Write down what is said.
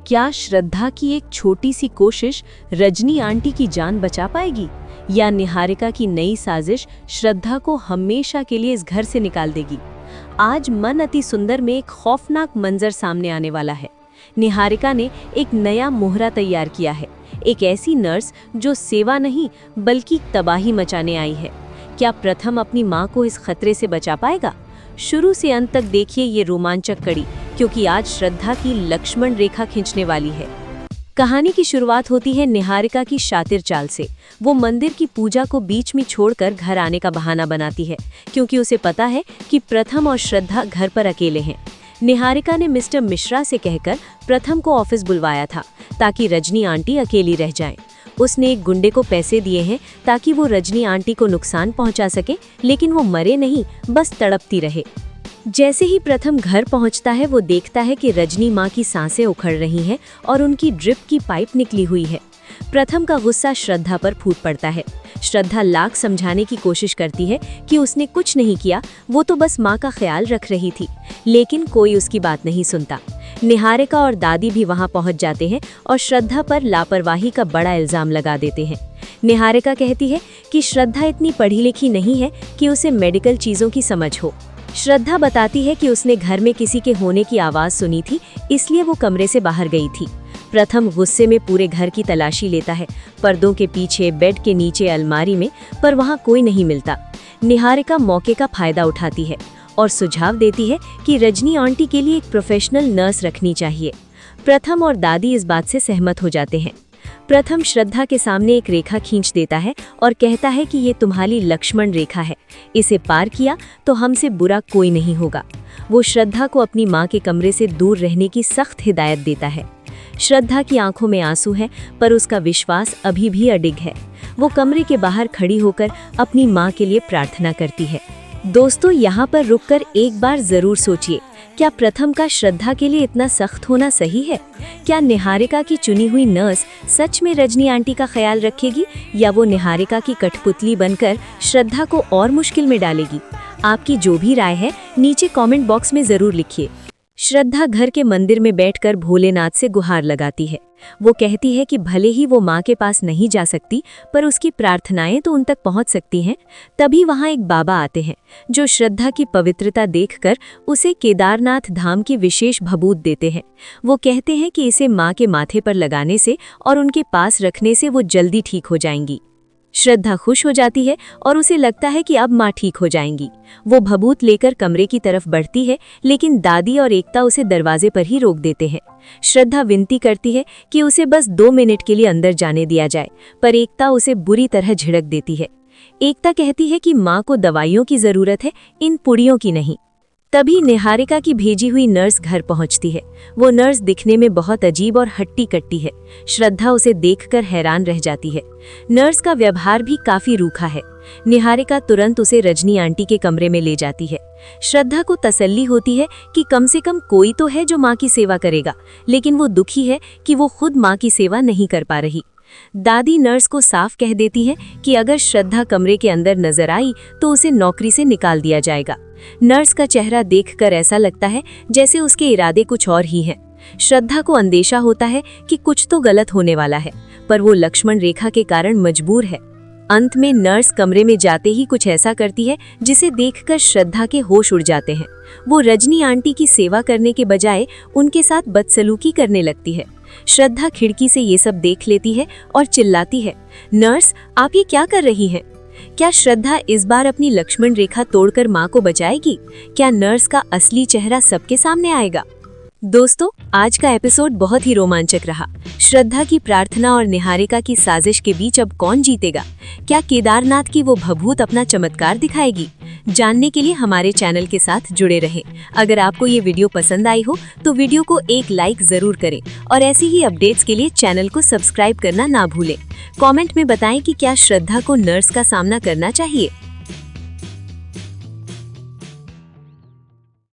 क्या श्रद्धा की एक छोटी सी कोशिश रजनी आंटी की जान बचा पाएगी, या निहारिका की नई साजिश श्रद्धा को हमेशा के लिए इस घर से निकाल देगी? आज मन अति सुंदर में एक खौफनाक मंजर सामने आने वाला है। निहारिका ने एक नया मोहरा तैयार किया है, एक ऐसी नर्स जो सेवा नहीं बल्कि तबाही मचाने आई है। क्या प्रथम अपनी मां को इस खतरे से बचा पाएगा? शुरू से अंत तक देखिए ये रोमांचक कड़ी, क्योंकि आज श्रद्धा की लक्ष्मण रेखा खींचने वाली है। कहानी की शुरुआत होती है निहारिका की शातिर चाल से। वो मंदिर की पूजा को बीच में छोड़कर घर आने का बहाना बनाती है, क्योंकि उसे पता है कि प्रथम और श्रद्धा घर पर अकेले हैं। निहारिका ने मिस्टर मिश्रा से कहकर प्रथम को ऑफिस बुलवाया था ताकि रजनी आंटी अकेली रह जाएं। उसने एक गुंडे को पैसे दिए हैं ताकि वो रजनी आंटी को नुकसान पहुंचा सके, लेकिन वो मरे नहीं, बस तड़पती रहे। जैसे ही प्रथम घर पहुंचता है वो देखता है कि रजनी माँ की सांसें उखड़ रही हैं और उनकी ड्रिप की पाइप निकली हुई है। प्रथम का गुस्सा श्रद्धा पर फूट पड़ता है। श्रद्धा लाख समझाने की कोशिश करती है कि उसने कुछ नहीं किया, वो तो बस माँ का ख्याल रख रही थी, लेकिन कोई उसकी बात नहीं सुनता। निहारिका और दादी भी वहां पहुंच जाते हैं और श्रद्धा पर लापरवाही का बड़ा इल्जाम लगा देते हैं। निहारिका कहती है कि श्रद्धा इतनी पढ़ी लिखी नहीं है कि उसे मेडिकल चीज़ों की समझ हो। श्रद्धा बताती है कि उसने घर में किसी के होने की आवाज़ सुनी थी, इसलिए वो कमरे से बाहर गई थी। प्रथम गुस्से में पूरे घर की तलाशी लेता है, पर्दों के पीछे, बेड के नीचे, अलमारी में, पर वहाँ कोई नहीं मिलता। निहारिका मौके का फायदा उठाती है और सुझाव देती है कि रजनी आंटी के लिए एक प्रोफेशनल नर्स रखनी चाहिए। प्रथम और दादी इस बात से सहमत हो जाते हैं। प्रथम श्रद्धा के सामने एक रेखा खींच देता है और कहता है कि ये तुम्हारी लक्ष्मण रेखा है, इसे पार किया तो हमसे बुरा कोई नहीं होगा। वो श्रद्धा को अपनी माँ के कमरे से दूर रहने की सख्त हिदायत देता है। श्रद्धा की आंखों में आंसू है, पर उसका विश्वास अभी भी अडिग है। वो कमरे के बाहर खड़ी होकर अपनी माँ के लिए प्रार्थना करती है। दोस्तों, यहाँ पर रुककर एक बार जरूर सोचिए, क्या प्रथम का श्रद्धा के लिए इतना सख्त होना सही है? क्या निहारिका की चुनी हुई नर्स सच में रजनी आंटी का ख्याल रखेगी, या वो निहारिका की कठपुतली बनकर श्रद्धा को और मुश्किल में डालेगी? आपकी जो भी राय है नीचे कमेंट बॉक्स में जरूर लिखिए। श्रद्धा घर के मंदिर में बैठकर भोलेनाथ से गुहार लगाती है। वो कहती है कि भले ही वो माँ के पास नहीं जा सकती, पर उसकी प्रार्थनाएं तो उन तक पहुँच सकती हैं। तभी वहाँ एक बाबा आते हैं जो श्रद्धा की पवित्रता देखकर उसे केदारनाथ धाम की विशेष भभूत देते हैं। वो कहते हैं कि इसे माँ के माथे पर लगाने से और उनके पास रखने से वो जल्दी ठीक हो जाएंगी। श्रद्धा खुश हो जाती है और उसे लगता है कि अब माँ ठीक हो जाएंगी। वो भभूत लेकर कमरे की तरफ बढ़ती है, लेकिन दादी और एकता उसे दरवाजे पर ही रोक देते हैं। श्रद्धा विनती करती है कि उसे बस 2 मिनट के लिए अंदर जाने दिया जाए, पर एकता उसे बुरी तरह झिड़क देती है। एकता कहती है कि माँ को दवाइयों की जरूरत है, इन पुड़ियों की नहीं। तभी निहारिका की भेजी हुई नर्स घर पहुंचती है। वो नर्स दिखने में बहुत अजीब और हट्टी कट्टी है। श्रद्धा उसे देखकर हैरान रह जाती है। नर्स का व्यवहार भी काफी रूखा है। निहारिका तुरंत उसे रजनी आंटी के कमरे में ले जाती है। श्रद्धा को तसल्ली होती है कि कम से कम कोई तो है जो माँ की सेवा करेगा, लेकिन वो दुखी है कि वो खुद माँ की सेवा नहीं कर पा रही। दादी नर्स को साफ कह देती है कि अगर श्रद्धा कमरे के अंदर नजर आई तो उसे नौकरी से निकाल दिया जाएगा। नर्स का चेहरा देखकर ऐसा लगता है जैसे उसके इरादे कुछ और ही हैं। श्रद्धा को अंदेशा होता है कि कुछ तो गलत होने वाला है, पर वो लक्ष्मण रेखा के कारण मजबूर है। अंत में नर्स कमरे में जाते ही कुछ ऐसा करती है जिसे देखकर श्रद्धा के होश उड़ जाते हैं। वो रजनी आंटी की सेवा करने के बजाय उनके साथ बदसलूकी करने लगती है। श्रद्धा खिड़की से ये सब देख लेती है और चिल्लाती है, नर्स, आप ये क्या कर रही हैं? क्या श्रद्धा इस बार अपनी लक्ष्मण रेखा तोड़कर माँ को बचाएगी? क्या नर्स का असली चेहरा सबके सामने आएगा? दोस्तों, आज का एपिसोड बहुत ही रोमांचक रहा। श्रद्धा की प्रार्थना और निहारिका की साजिश के बीच अब कौन जीतेगा? क्या केदारनाथ की वो भभूत अपना चमत्कार दिखाएगी? जानने के लिए हमारे चैनल के साथ जुड़े रहें। अगर आपको ये वीडियो पसंद आई हो तो वीडियो को एक लाइक जरूर करें और ऐसी ही अपडेट्स के लिए चैनल को सब्सक्राइब करना ना भूलें। कमेंट में बताएं कि क्या श्रद्धा को नर्स का सामना करना चाहिए।